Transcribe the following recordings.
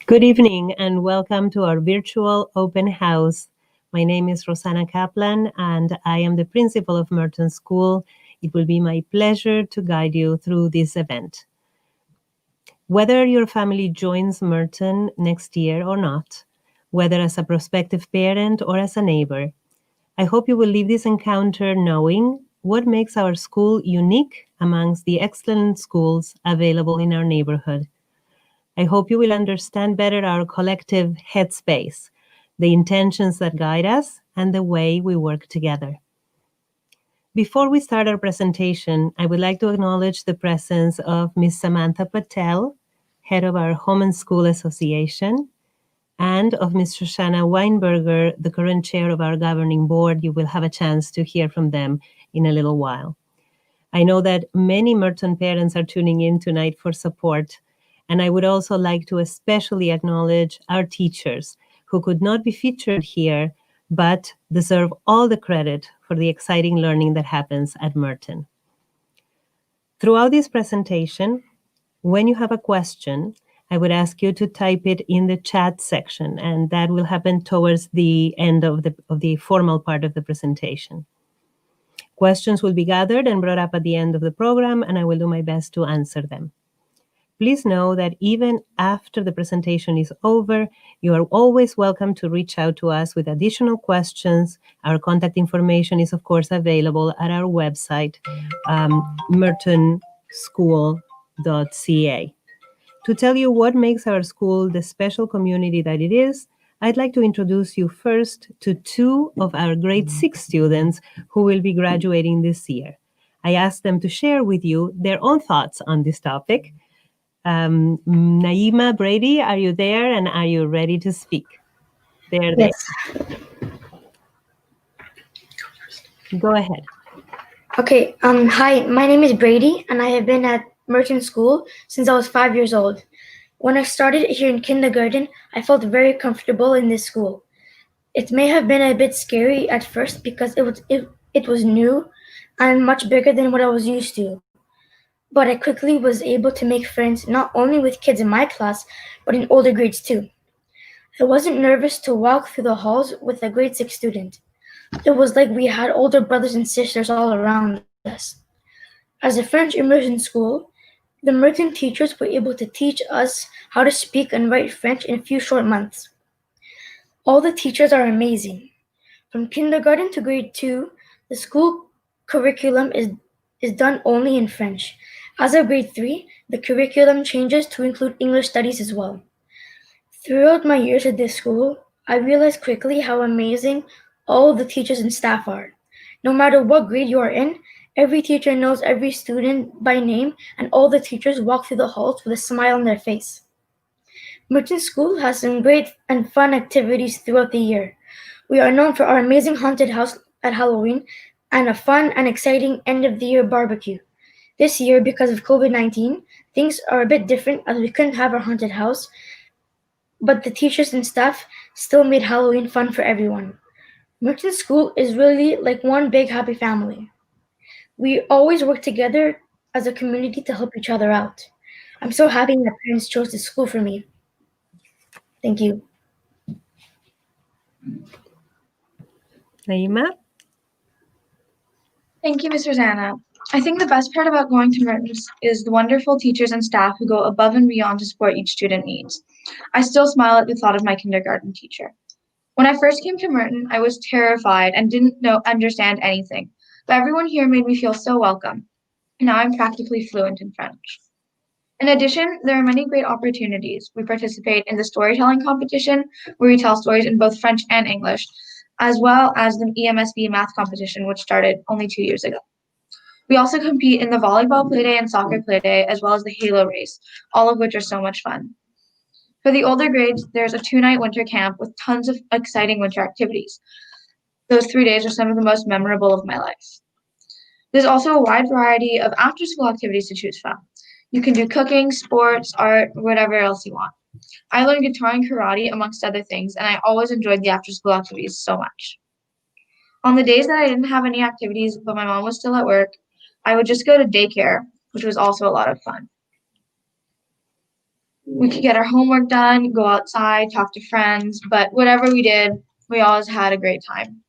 Good evening and welcome to our virtual open house. My name is Rosana Caplan and I am the principal of Merton School. It will be my pleasure to guide you through this event. Whether your family joins Merton next year or not, whether as a prospective parent or as a neighbor, I hope you will leave this encounter knowing what makes our school unique amongst the excellent schools available in our neighborhood. I hope you will understand better our collective headspace, the intentions that guide us, and the way we work together. Before we start our presentation, I would like to acknowledge the presence of Ms. Samantha Patel, head of our Home and School Association, and of Ms. Shoshana Weinberger, the current chair of our governing board. You will have a chance to hear from them in a little while. I know that many Merton parents are tuning in tonight for support, and I would also like to especially acknowledge our teachers who could not be featured here, but deserve all the credit for the exciting learning that happens at Merton. Throughout this presentation, when you have a question, I would ask you to type it in the chat section, and that will happen towards the end of the formal part of the presentation. Questions will be gathered and brought up at the end of the program, and I will do my best to answer them. Please know that even after the presentation is over, you are always welcome to reach out to us with additional questions. Our contact information is, of course, available at our website, mertonschool.ca. To tell you what makes our school the special community that it is, I'd like to introduce you first to two of our grade 6 students who will be graduating this year. I asked them to share with you their own thoughts on this topic. Naima, Brady, are you there and are you ready to speak? There they Yes. are. Go ahead. Okay. Hi, my name is Brady, and I have been at Merton School since I was 5 years old. When I started here in kindergarten, I felt very comfortable in this school. It may have been a bit scary at first because it was new and much bigger than what I was used to. But I quickly was able to make friends not only with kids in my class, but in older grades too. I wasn't nervous to walk through the halls with a grade 6 student. It was like we had older brothers and sisters all around us. As a French immersion school, the Merton teachers were able to teach us how to speak and write French in a few short months. All the teachers are amazing. From kindergarten to grade 2, the school curriculum is done only in French. As of grade 3, the curriculum changes to include English studies as well. Throughout my years at this school, I realized quickly how amazing all the teachers and staff are. No matter what grade you are in, every teacher knows every student by name, and all the teachers walk through the halls with a smile on their face. Merton School has some great and fun activities throughout the year. We are known for our amazing haunted house at Halloween and a fun and exciting end of the year barbecue. This year, because of COVID-19, things are a bit different as we couldn't have our haunted house, but the teachers and staff still made Halloween fun for everyone. Merton School is really like one big happy family. We always work together as a community to help each other out. I'm so happy my parents chose this school for me. Thank you. Naima? Thank you, Ms. Rosanna. I think the best part about going to Merton's is the wonderful teachers and staff who go above and beyond to support each student needs. I still smile at the thought of my kindergarten teacher. When I first came to Merton, I was terrified and didn't understand anything, but everyone here made me feel so welcome. Now I'm practically fluent in French. In addition, there are many great opportunities. We participate in the storytelling competition, where we tell stories in both French and English, as well as the EMSB math competition, which started only 2 years ago. We also compete in the volleyball playday and soccer playday, as well as the Halo race, all of which are so much fun. For the older grades, there's a 2-night winter camp with tons of exciting winter activities. Those 3 days are some of the most memorable of my life. There's also a wide variety of after-school activities to choose from. You can do cooking, sports, art, whatever else you want. I learned guitar and karate, amongst other things, and I always enjoyed the after-school activities so much. On the days that I didn't have any activities, but my mom was still at work, I would just go to daycare, which was also a lot of fun. We could get our homework done, go outside, talk to friends, but whatever we did, we always had a great time.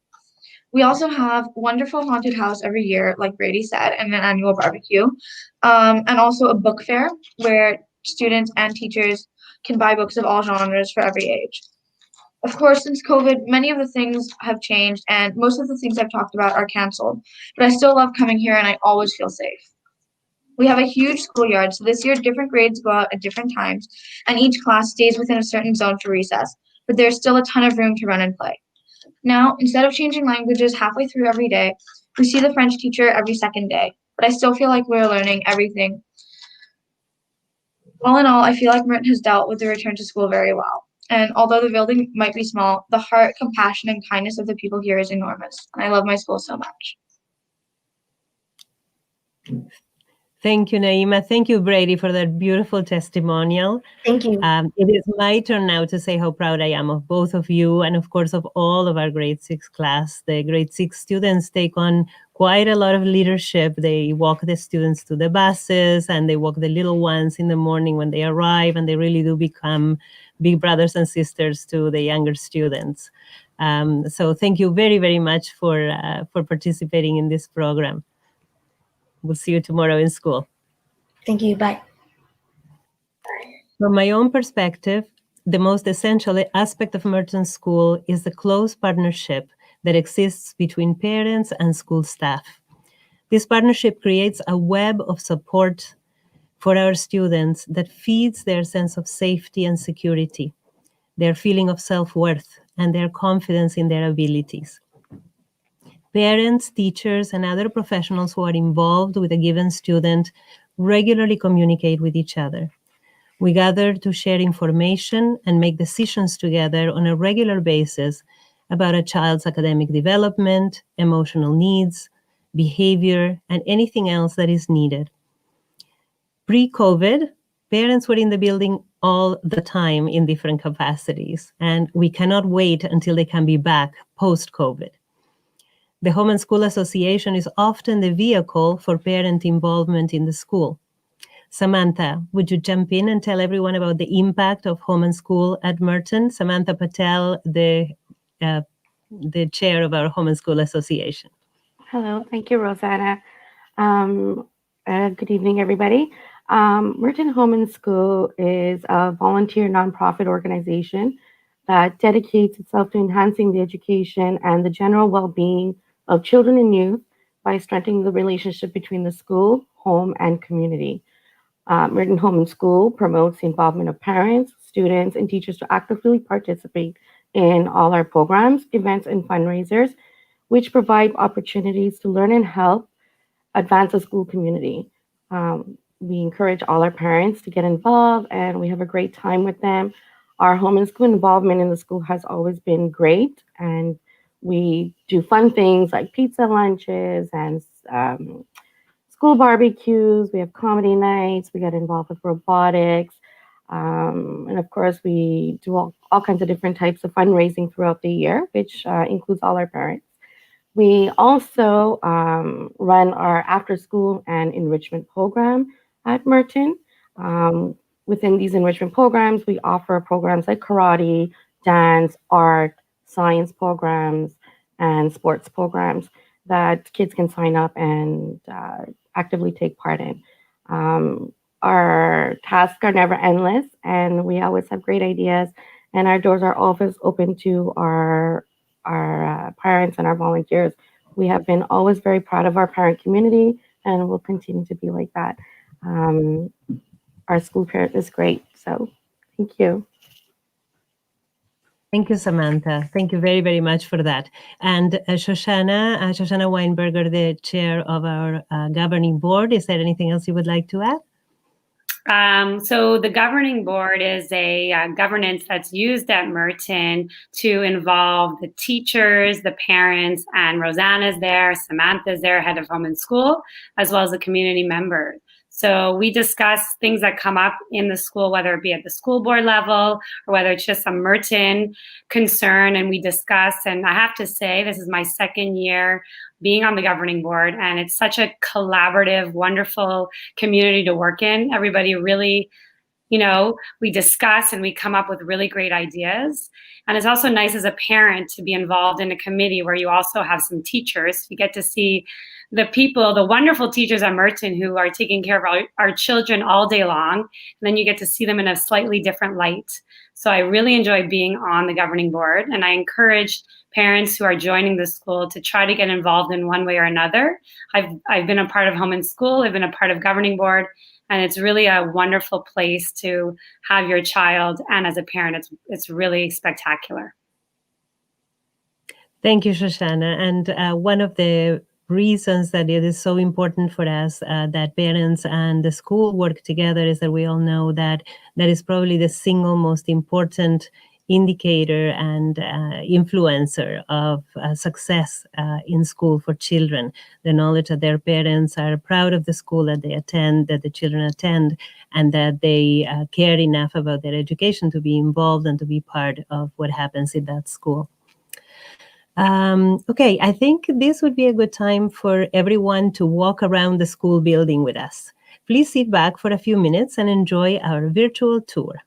We also have wonderful haunted house every year, like Brady said, and an annual barbecue, and also a book fair where students and teachers can buy books of all genres for every age. Of course, since COVID, many of the things have changed, and most of the things I've talked about are canceled, but I still love coming here and I always feel safe. We have a huge schoolyard, so this year different grades go out at different times, and each class stays within a certain zone for recess, but there's still a ton of room to run and play. Now, instead of changing languages halfway through every day, we see the French teacher every second day, but I still feel like we're learning everything. All in all, I feel like Merton has dealt with the return to school very well. And although the building might be small, the heart, compassion, and kindness of the people here is enormous. And I love my school so much. Thank you, Naima. Thank you, Brady, for that beautiful testimonial. Thank you. It is my turn now to say how proud I am of both of you and, of course, of all of our grade 6 class. The grade 6 students take on quite a lot of leadership. They walk the students to the buses and they walk the little ones in the morning when they arrive, and they really do become big brothers and sisters to the younger students. So thank you very, very much for participating in this program. We'll see you tomorrow in school. Thank you. Bye. From my own perspective, the most essential aspect of Merton School is the close partnership that exists between parents and school staff. This partnership creates a web of support for our students that feeds their sense of safety and security, their feeling of self-worth, and their confidence in their abilities. Parents, teachers, and other professionals who are involved with a given student regularly communicate with each other. We gather to share information and make decisions together on a regular basis about a child's academic development, emotional needs, behavior, and anything else that is needed. Pre-COVID, parents were in the building all the time in different capacities, and we cannot wait until they can be back post-COVID. The Home and School Association is often the vehicle for parent involvement in the school. Samantha, would you jump in and tell everyone about the impact of Home and School at Merton? Samantha Patel, the chair of our Home and School Association. Hello, thank you, Rosana. Good evening, everybody. Merton Home and School is a volunteer nonprofit organization that dedicates itself to enhancing the education and the general well-being of children and youth by strengthening the relationship between the school, home, and community. Merton Home and School promotes the involvement of parents, students, and teachers to actively participate in all our programs, events, and fundraisers, which provide opportunities to learn and help advance the school community. We encourage all our parents to get involved, and we have a great time with them. Our home and school involvement in the school has always been great, and we do fun things like pizza lunches and school barbecues. We have comedy nights. We get involved with robotics. And of course, we do all kinds of different types of fundraising throughout the year, which includes all our parents. We also run our after school and enrichment program at Merton. Within these enrichment programs, we offer programs like karate, dance, art, science programs, and sports programs that kids can sign up and actively take part in. Our tasks are never endless, and we always have great ideas, and our doors are always open to our parents and our volunteers. We have been always very proud of our parent community, and will continue to be like that. Our school parent is great, so thank you. Thank you, Samantha. Thank you very, very much for that. And Shoshana Weinberger, the chair of our governing board, is there anything else you would like to add? So the governing board is a governance that's used at Merton to involve the teachers, the parents, and Rosana's there, Samantha's there, head of home and school, as well as the community members. So we discuss things that come up in the school, whether it be at the school board level or whether it's just a Merton concern, and we discuss. And I have to say, this is my second year being on the governing board, and it's such a collaborative, wonderful community to work in. Everybody really we discuss and we come up with really great ideas. And it's also nice as a parent to be involved in a committee where you also have some teachers. You get to see the people, the wonderful teachers at Merton who are taking care of our children all day long. And then you get to see them in a slightly different light. So I really enjoy being on the governing board, and I encourage parents who are joining the school to try to get involved in one way or another. I've been a part of Home and School, I've been a part of governing board, and it's really a wonderful place to have your child. And as a parent, it's really spectacular. Thank you, Shoshana. And one of the reasons that it is so important for us that parents and the school work together is that we all know that that is probably the single most important indicator and influencer of success in school for children. The knowledge that their parents are proud of the school that they attend, that the children attend, and that they care enough about their education to be involved and to be part of what happens in that school. Okay, I think this would be a good time for everyone to walk around the school building with us. Please sit back for a few minutes and enjoy our virtual tour.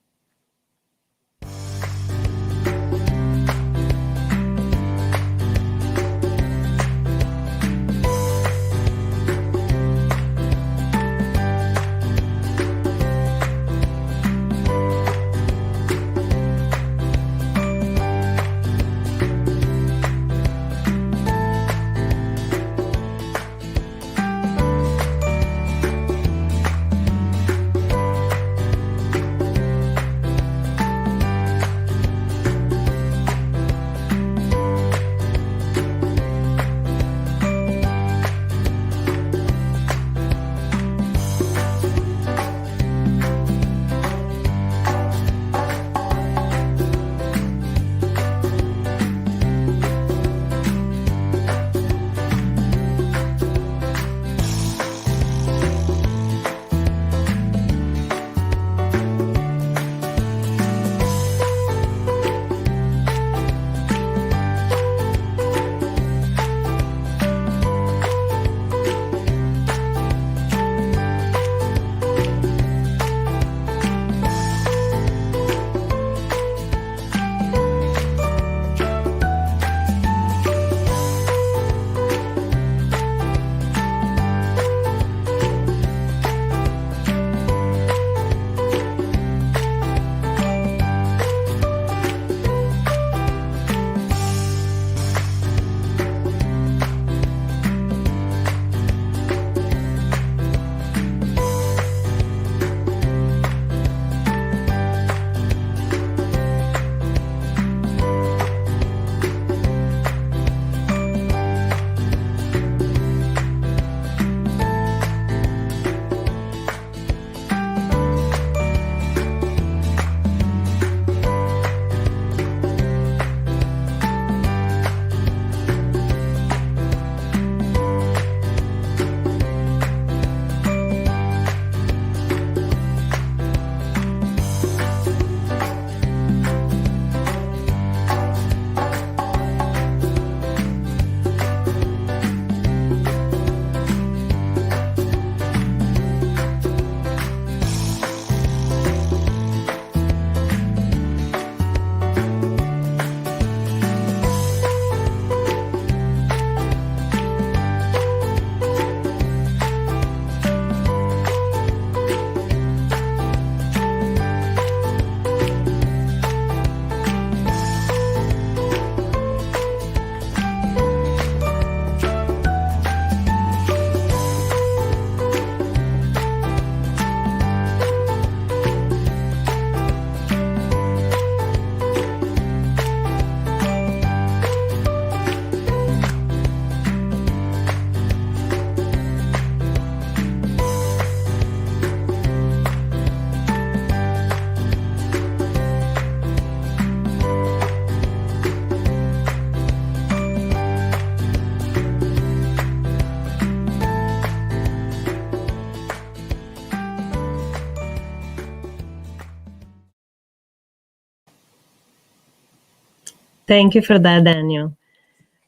Thank you for that, Daniel.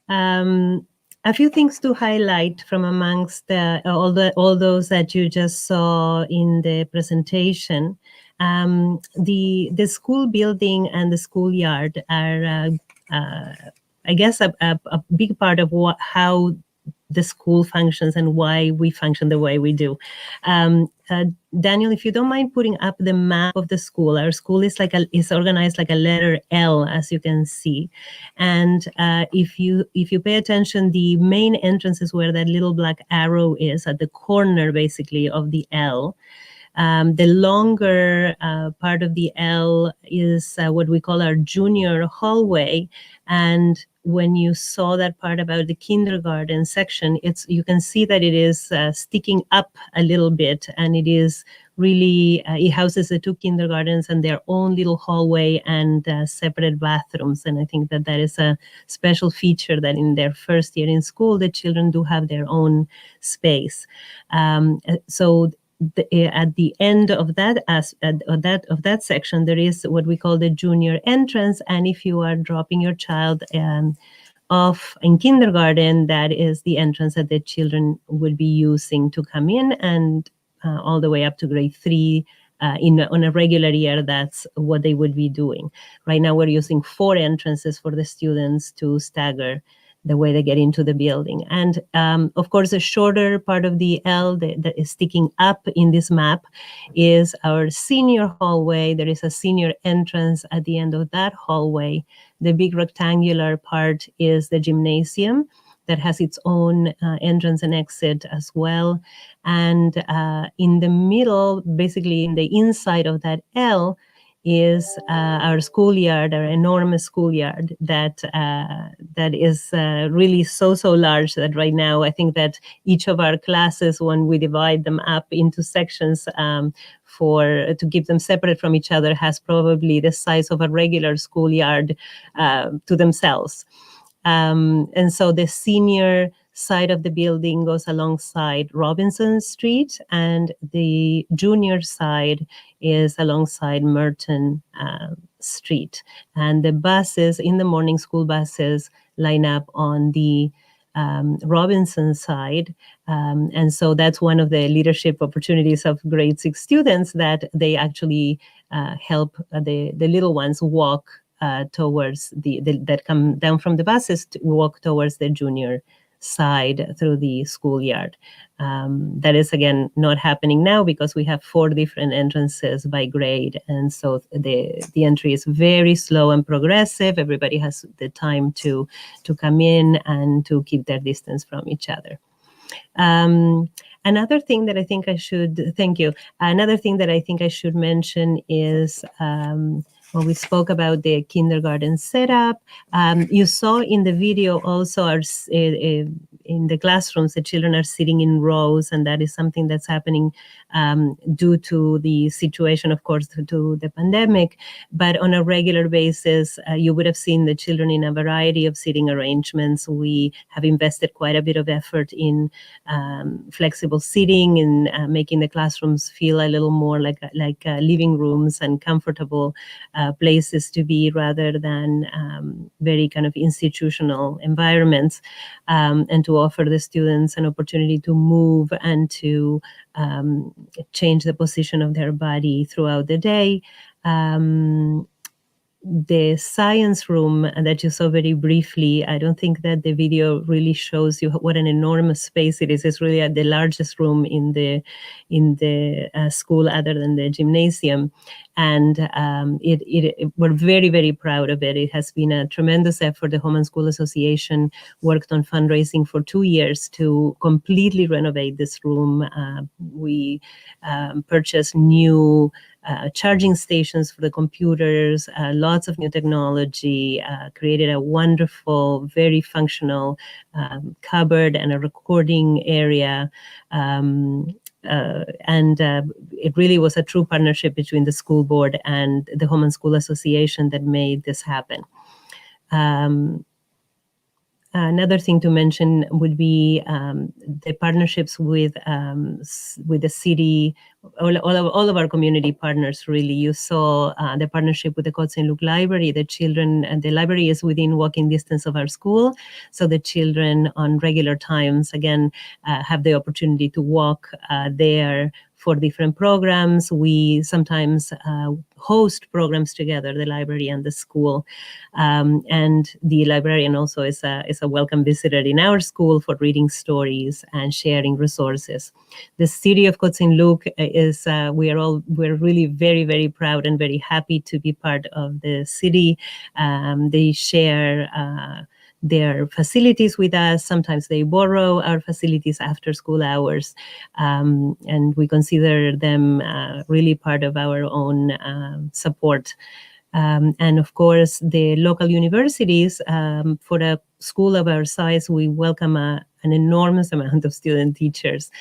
A few things to highlight from amongst all those that you just saw in the presentation. The school building and the schoolyard are, I guess, a big part of how the school functions and why we function the way we do. Daniel, if you don't mind putting up the map of the school, our school is organized like a letter L, as you can see. And if you pay attention, the main entrance is where that little black arrow is at the corner, basically, of the L. The longer part of the L is what we call our junior hallway. And when you saw that part about the kindergarten section, you can see that it is sticking up a little bit, and it is really, it houses the two kindergartens and their own little hallway and separate bathrooms. And I think that is a special feature, that in their first year in school, the children do have their own space. So at the end of that section, there is what we call the junior entrance. And if you are dropping your child off in kindergarten, that is the entrance that the children would be using to come in, and all the way up to grade 3. On a regular year, that's what they would be doing. Right now, we're using 4 entrances for the students to stagger the way they get into the building. And of course, the shorter part of the L that is sticking up in this map is our senior hallway. There is a senior entrance at the end of that hallway. The big rectangular part is the gymnasium that has its own entrance and exit as well. And in the middle, basically in the inside of that L, is our schoolyard, our enormous schoolyard that is really so large that right now I think that each of our classes, when we divide them up into sections to keep them separate from each other, has probably the size of a regular schoolyard to themselves. And so the senior side of the building goes alongside Robinson Street, and the junior side is alongside Merton Street. And the buses, in the morning, school buses line up on the Robinson side. And so that's one of the leadership opportunities of grade 6 students, that they actually help the little ones walk towards that come down from the buses to walk towards the junior side through the schoolyard. That is, again, not happening now because we have 4 different entrances by grade. And so the entry is very slow and progressive. Everybody has the time to come in and to keep their distance from each other. Another thing that I think I should, thank you. Another thing that I think I should mention is when we spoke about the kindergarten setup, you saw in the video also in the classrooms, the children are sitting in rows, and that is something that's happening due to the situation, of course, to the pandemic. But on a regular basis, you would have seen the children in a variety of seating arrangements. We have invested quite a bit of effort in flexible seating and making the classrooms feel a little more like living rooms and comfortable places to be, rather than very kind of institutional environments, and to offer the students an opportunity to move and to change the position of their body throughout the day. The science room that you saw very briefly, I don't think that the video really shows you what an enormous space it is. It's really the largest room in the school, other than the gymnasium. And we're very, very proud of it. It has been a tremendous effort. The Home and School Association worked on fundraising for 2 years to completely renovate this room. We purchased new charging stations for the computers, lots of new technology, created a wonderful, very functional cupboard and a recording area. And it really was a true partnership between the school board and the Home and School Association that made this happen. Another thing to mention would be the partnerships with the city, all of our community partners, really. You saw the partnership with the Côte Saint-Luc Library. The library is within walking distance of our school, so the children on regular times, again, have the opportunity to walk there for different programs. We sometimes host programs together, the library and the school. And the librarian also is a welcome visitor in our school for reading stories and sharing resources. The city of Kotsinluk is, we're really very, very proud and very happy to be part of the city. They share their facilities with us. Sometimes they borrow our facilities after school hours. And we consider them really part of our own support. And of course, the local universities, for a school of our size, we welcome an enormous amount of student teachers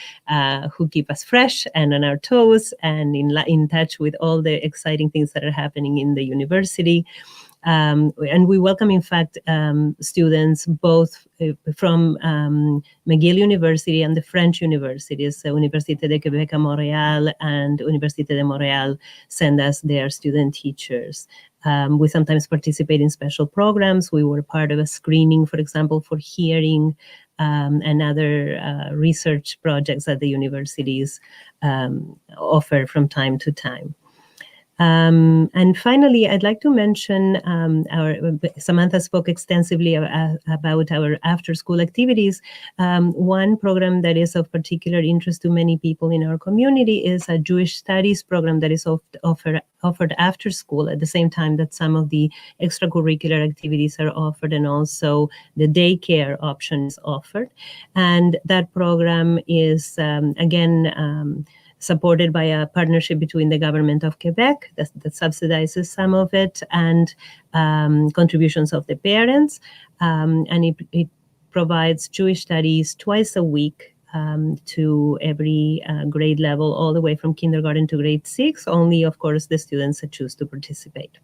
who keep us fresh and on our toes and in touch with all the exciting things that are happening in the university. And we welcome, in fact, students both from McGill University and the French universities, Université de Québec à Montréal and Université de Montréal, send us their student teachers. We sometimes participate in special programs. We were part of a screening, for example, for hearing and other research projects that the universities offer from time to time. And finally, I'd like to mention Samantha spoke extensively about our after-school activities. One program that is of particular interest to many people in our community is a Jewish studies program that is offered after school at the same time that some of the extracurricular activities are offered, and also the daycare option is offered. And that program is, again, supported by a partnership between the government of Quebec that subsidizes some of it, and contributions of the parents. And it provides Jewish studies twice a week to every grade level, all the way from kindergarten to grade 6, only, of course, the students that choose to participate.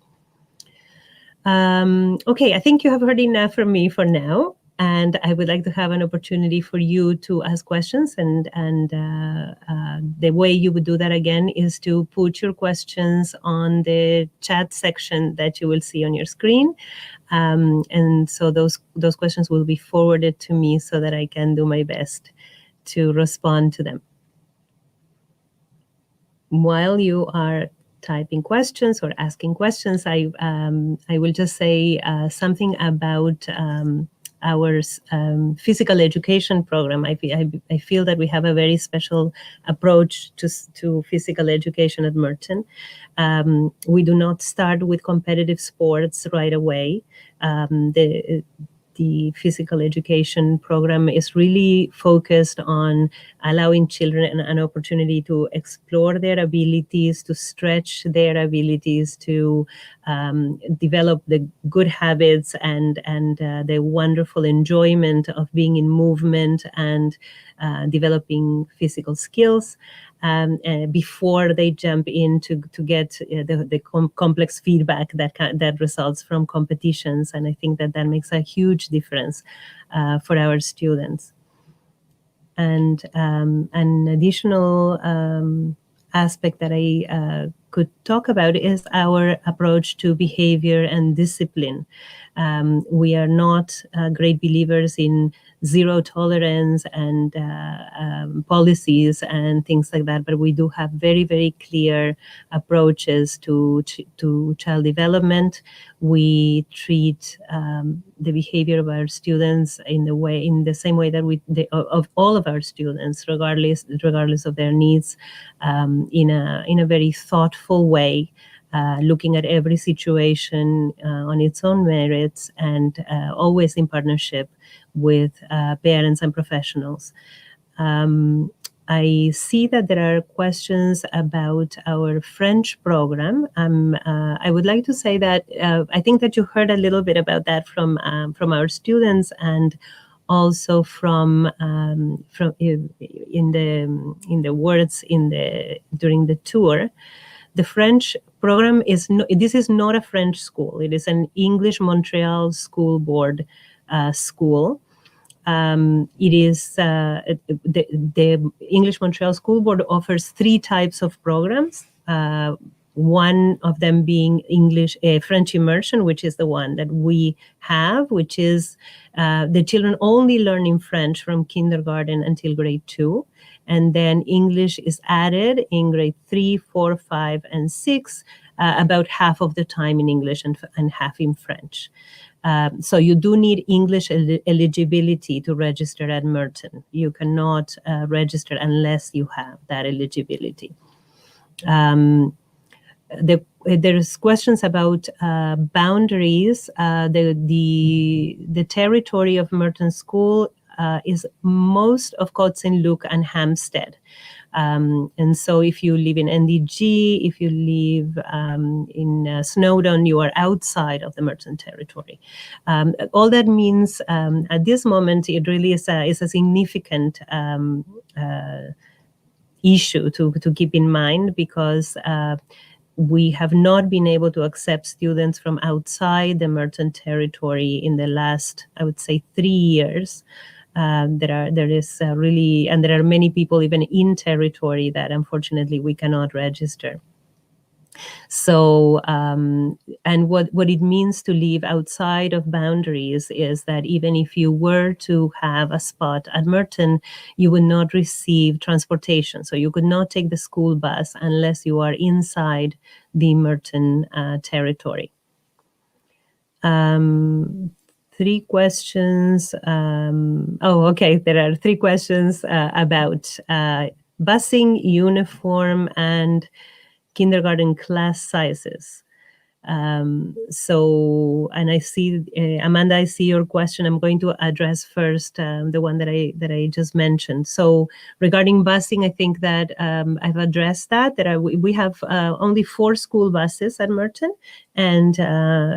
Okay, I think you have heard enough from me for now. And I would like to have an opportunity for you to ask questions. And the way you would do that, again, is to put your questions on the chat section that you will see on your screen. And so those questions will be forwarded to me so that I can do my best to respond to them. While you are typing questions or asking questions, I will just say something about our physical education program. I feel that we have a very special approach to physical education at Merton. We do not start with competitive sports right away. The physical education program is really focused on allowing children an opportunity to explore their abilities, to stretch their abilities, to develop the good habits and the wonderful enjoyment of being in movement and developing physical skills. Before they jump in to get the complex feedback that results from competitions. And I think that makes a huge difference for our students. And an additional aspect that I could talk about is our approach to behavior and discipline. We are not great believers in zero tolerance and policies and things like that, but we do have very, very clear approaches to child development. We treat the behavior of our students in the same way that of all of our students, regardless of their needs, in a very thoughtful way. Looking at every situation on its own merits, and always in partnership with parents and professionals. I see that there are questions about our French program. I would like to say that I think that you heard a little bit about that from our students, and also from in the words during the tour. The French program is not a French school. It is an English Montreal School Board school. It is the English Montreal School Board offers 3 types of programs. One of them being French immersion, which is the one that we have, which is the children only learning French from kindergarten until grade 2. and then English is added in grade 3, 4, 5, and 6, about half of the time in English and half in French. So you do need English eligibility to register at Merton. You cannot register unless you have that eligibility. There's questions about boundaries. The territory of Merton School is most of Kotzenluck and Hampstead. And so if you live in NDG, if you live in Snowdon, you are outside of the Merton territory. All that means at this moment, it really is a significant issue to keep in mind, because we have not been able to accept students from outside the Merton territory in the last, I would say, 3 years. There are many people even in territory that unfortunately we cannot register. So, and what it means to live outside of boundaries is that even if you were to have a spot at Merton, you would not receive transportation. So you could not take the school bus unless you are inside the Merton territory. 3 questions. There are 3 questions about busing, uniform, and kindergarten class sizes. And I see, Amanda, I see your question. I'm going to address first the one that I just mentioned. So regarding busing, I think that I've addressed that. We have only 4 school buses at Merton. And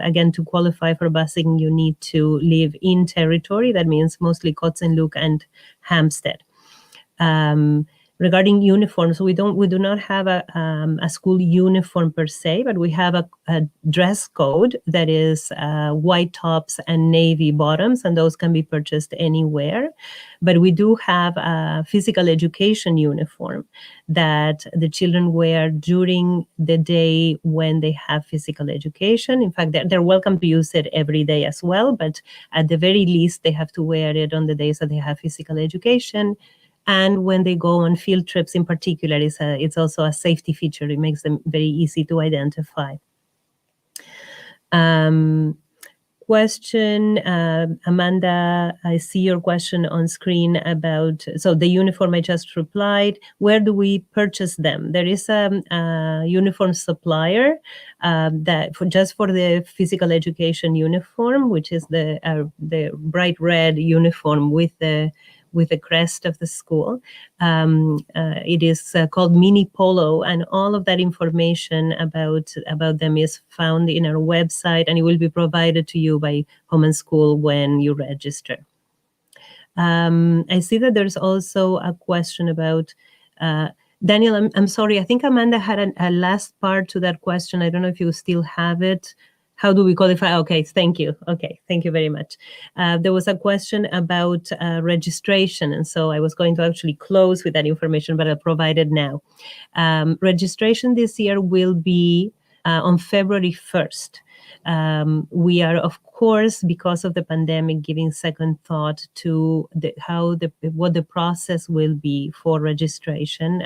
again, to qualify for busing, you need to live in territory. That means mostly Kotzenluck and Hampstead. Regarding uniforms, we do not have a school uniform per se, but we have a dress code that is white tops and navy bottoms, and those can be purchased anywhere. But we do have a physical education uniform that the children wear during the day when they have physical education. In fact, they're welcome to use it every day as well, but at the very least, they have to wear it on the days that they have physical education. And when they go on field trips in particular, it's also a safety feature. It makes them very easy to identify. Question, Amanda, I see your question on screen about, so the uniform I just replied, where do we purchase them? There is a uniform supplier that just for the physical education uniform, which is the bright red uniform with the crest of the school. It is called Mini Polo, and all of that information about them is found in our website, and it will be provided to you by Home and School when you register. I see that there's also a question about Daniel. I'm sorry. I think Amanda had a last part to that question. I don't know if you still have it. How do we qualify? Okay, thank you. Okay, thank you very much. There was a question about registration, and so I was going to actually close with that information, but I'll provide it now. Registration this year will be on February 1st. We are, of course, because of the pandemic, giving second thought to what the process will be for registration.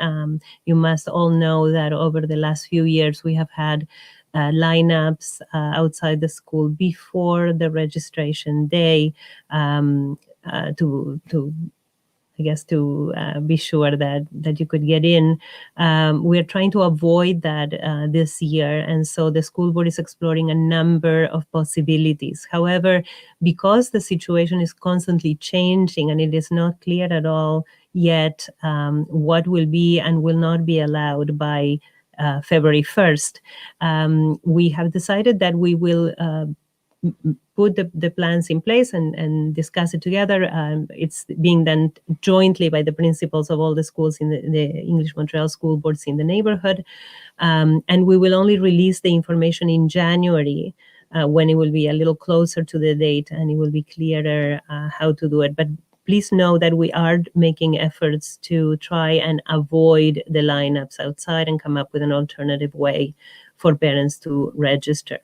You must all know that over the last few years, we have had lineups outside the school before the registration day to be sure that you could get in. We're trying to avoid that this year, and so the school board is exploring a number of possibilities. However, because the situation is constantly changing and it is not clear at all yet what will be and will not be allowed by February 1st, we have decided that we will put the plans in place and discuss it together. It's being done jointly by the principals of all the schools in the English Montreal school boards in the neighborhood. And we will only release the information in January when it will be a little closer to the date and it will be clearer how to do it. But please know that we are making efforts to try and avoid the lineups outside and come up with an alternative way for parents to register.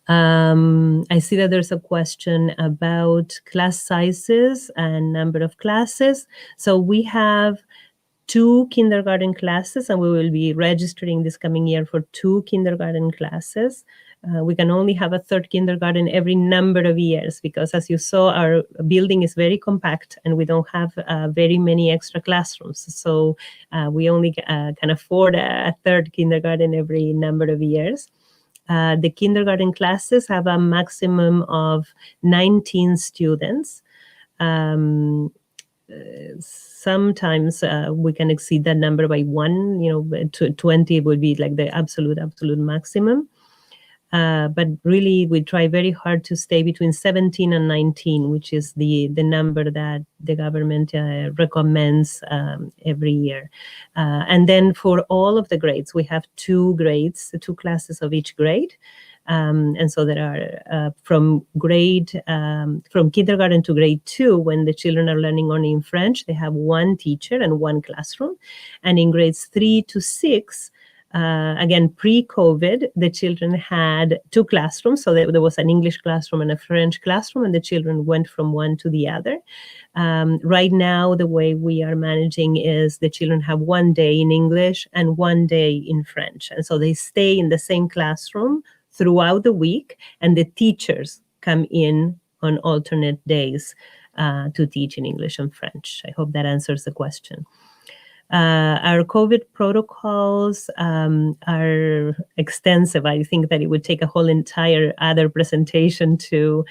I see that there's a question about class sizes and number of classes. So we have 2 kindergarten classes, and we will be registering this coming year for 2 kindergarten classes. We can only have a 3rd kindergarten every number of years because, as you saw, our building is very compact and we don't have very many extra classrooms. So we only can afford a 3rd kindergarten every number of years. The kindergarten classes have a maximum of 19 students. Sometimes we can exceed that number by 1, 20 would be like the absolute maximum. But really, we try very hard to stay between 17 and 19, which is the number that the government recommends every year. And then for all of the grades, we have 2 grades, 2 classes of each grade. And so there are from kindergarten to grade 2, when the children are learning only in French, they have 1 teacher and 1 classroom. And in grades 3 to 6, again, pre-COVID, the children had 2 classrooms. So there was an English classroom and a French classroom, and the children went from one to the other. Right now, the way we are managing is the children have 1 day in English and 1 day in French. And so they stay in the same classroom throughout the week, and the teachers come in on alternate days to teach in English and French. I hope that answers the question. Our COVID protocols are extensive. I think that it would take a whole entire other presentation to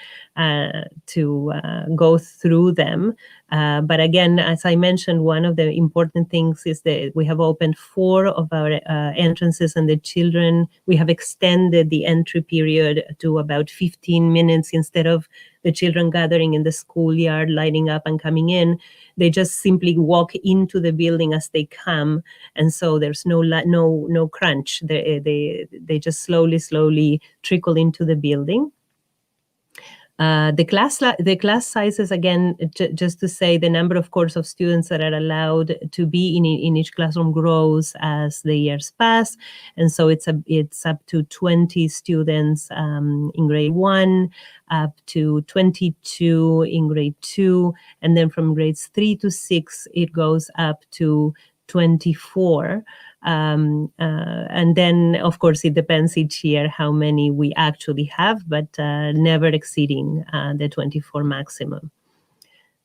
go through them. But again, as I mentioned, one of the important things is that we have opened 4 of our entrances, and the children, we have extended the entry period to about 15 minutes instead of the children gathering in the schoolyard, lining up and coming in. They just simply walk into the building as they come, and so there's no crunch. They just slowly trickle into the building. The class sizes, again, just to say, the number, of course, of students that are allowed to be in each classroom grows as the years pass, and so it's up to 20 students in grade 1, up to 22 in grade 2, and then from grades 3 to 6 it goes up to 24. And then, of course, it depends each year how many we actually have, but never exceeding the 24 maximum.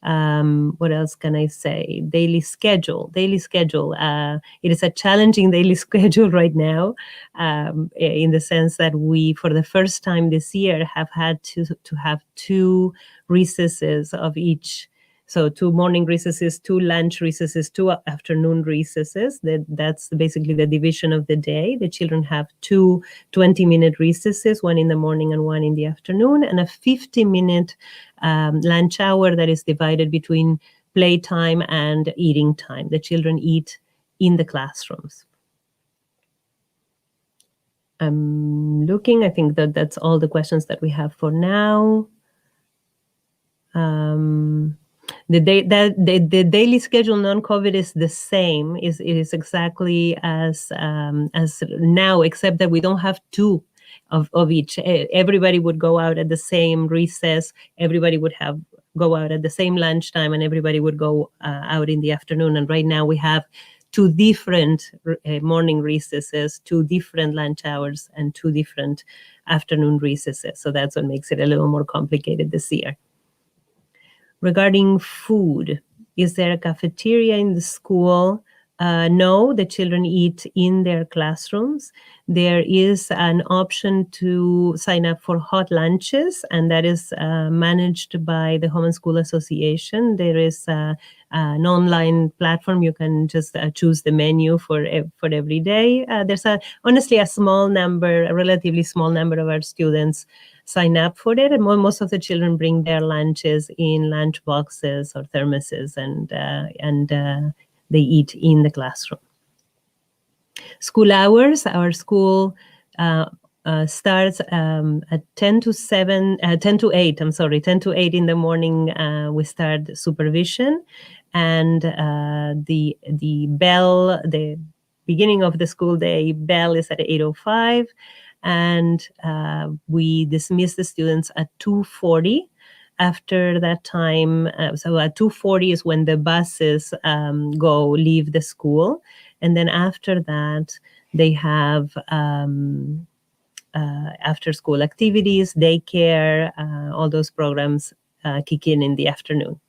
What else can I say? Daily schedule. It is a challenging daily schedule right now, in the sense that we, for the first time this year, have had to have 2 recesses of each. So 2 morning recesses, 2 lunch recesses, 2 afternoon recesses. That's basically the division of the day. The children have 2 20-minute recesses, 1 in the morning and 1 in the afternoon, and a 50-minute lunch hour that is divided between playtime and eating time. The children eat in the classrooms. I'm looking. I think that's all the questions that we have for now. The daily schedule non-COVID is the same. It is exactly as now, except that we don't have 2 of each. Everybody would go out at the same recess. Everybody would go out at the same lunchtime, and everybody would go out in the afternoon. And right now we have 2 different morning recesses, 2 different lunch hours, and 2 different afternoon recesses. So that's what makes it a little more complicated this year. Regarding food, is there a cafeteria in the school? No, the children eat in their classrooms. There is an option to sign up for hot lunches, and that is managed by the Home and School Association. There is an online platform. You can just choose the menu for every day. There's honestly a relatively small number of our students sign up for it, and most of the children bring their lunches in lunch boxes or thermoses, and they eat in the classroom. School hours. Our school starts at 10 to 8. I'm sorry, 10 to 8 in the morning. We start supervision, and the bell, the beginning of the school day bell, is at 8:05. and we dismiss the students at 2:40. After that time, so at 2:40 is when the buses leave the school, and then after that they have after school activities, daycare, all those programs kick in the afternoon.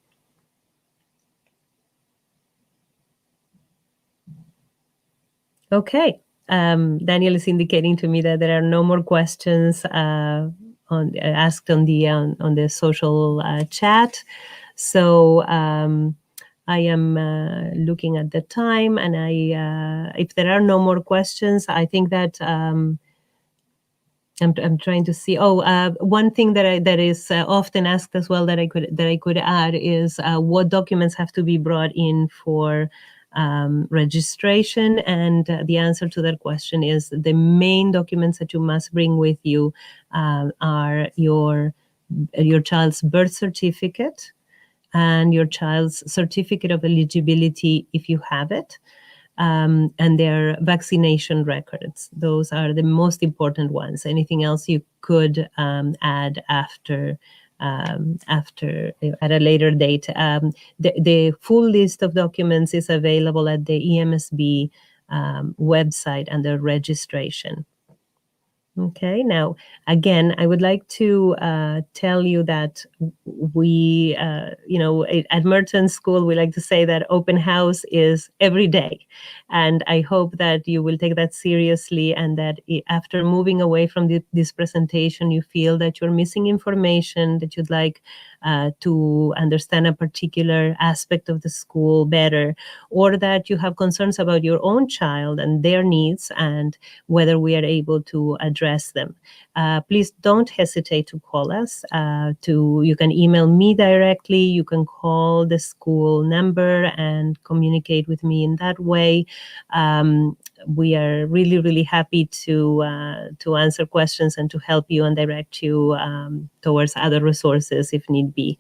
Okay. Daniel is indicating to me that there are no more questions asked on the social chat. So I am looking at the time, and if there are no more questions, I think that I'm trying to see. One thing that is often asked as well that I could add is what documents have to be brought in for registration, and the answer to that question is the main documents that you must bring with you are your child's birth certificate and your child's certificate of eligibility if you have it, and their vaccination records. Those are the most important ones. Anything else you could add after at a later date. The full list of documents is available at the EMSB website under registration. Okay, now, again, I would like to tell you that we, at Merton School, we like to say that open house is every day. And I hope that you will take that seriously, and that after moving away from this presentation, you feel that you're missing information, that you'd like to understand a particular aspect of the school better, or that you have concerns about your own child and their needs and whether we are able to address them. Please don't hesitate to call us. You can email me directly. You can call the school number and communicate with me in that way. We are really, really happy to answer questions and to help you and direct you towards other resources if need be.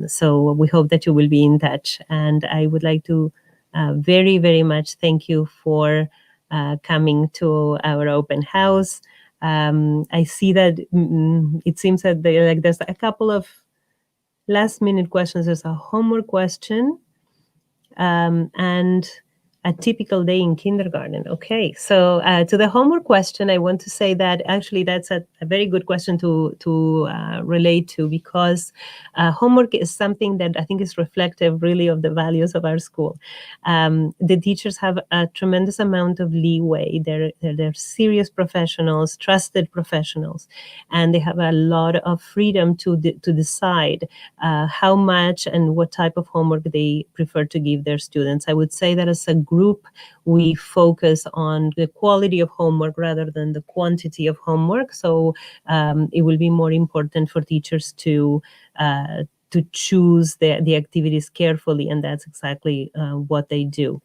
So we hope that you will be in touch. And I would like to very, very much thank you for coming to our open house. I see that it seems that there's a couple of last minute questions. There's a homework question and a typical day in kindergarten. Okay, so to the homework question, I want to say that actually that's a very good question to relate to, because homework is something that I think is reflective really of the values of our school. The teachers have a tremendous amount of leeway. They're serious professionals, trusted professionals, and they have a lot of freedom to decide how much and what type of homework they prefer to give their students. I would say that as a group, we focus on the quality of homework rather than the quantity of homework. So it will be more important for teachers to choose the activities carefully, and that's exactly what they do.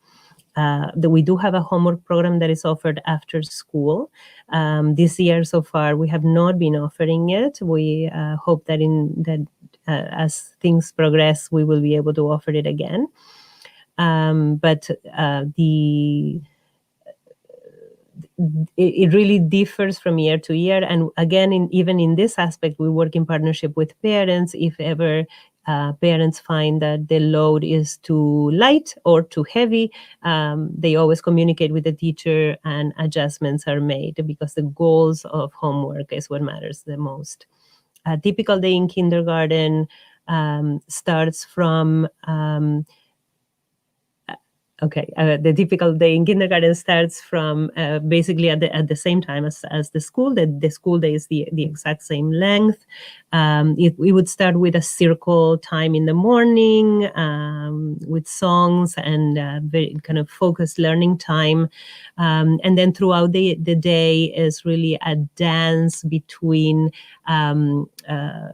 We do have a homework program that is offered after school. This year so far, we have not been offering it. We hope that as things progress, we will be able to offer it again. But it really differs from year to year. And again, even in this aspect, we work in partnership with parents. If ever parents find that the load is too light or too heavy, they always communicate with the teacher and adjustments are made, because the goals of homework is what matters the most. A typical day in kindergarten starts from the typical day in kindergarten starts from basically at the same time as the school. The school day is the exact same length. We would start with a circle time in the morning with songs and very kind of focused learning time. And then throughout the day is really a dance between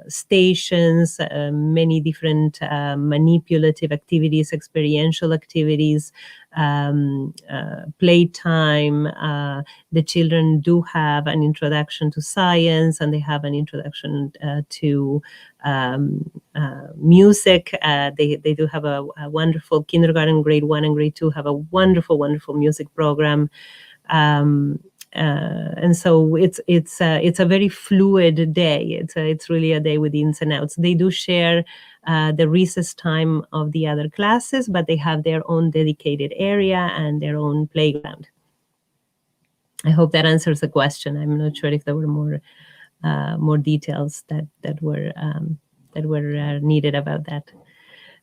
stations, many different manipulative activities, experiential activities, playtime. The children do have an introduction to science, and they have an introduction to music. They do have a wonderful kindergarten, grade 1 and grade 2 have a wonderful, wonderful music program. and so it's a very fluid day. It's really a day with ins and outs. They do share the recess time of the other classes, but they have their own dedicated area and their own playground. I hope that answers the question. I'm not sure if there were more details that were needed about that.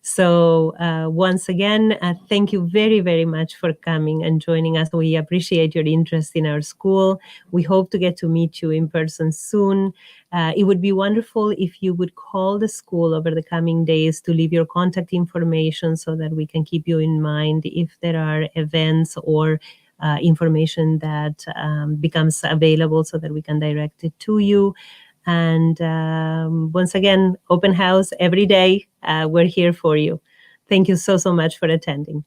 So once again, thank you very, very much for coming and joining us. We appreciate your interest in our school. We hope to get to meet you in person soon. It would be wonderful if you would call the school over the coming days to leave your contact information so that we can keep you in mind if there are events or information that becomes available so that we can direct it to you. And once again, open house every day. We're here for you. Thank you so much for attending.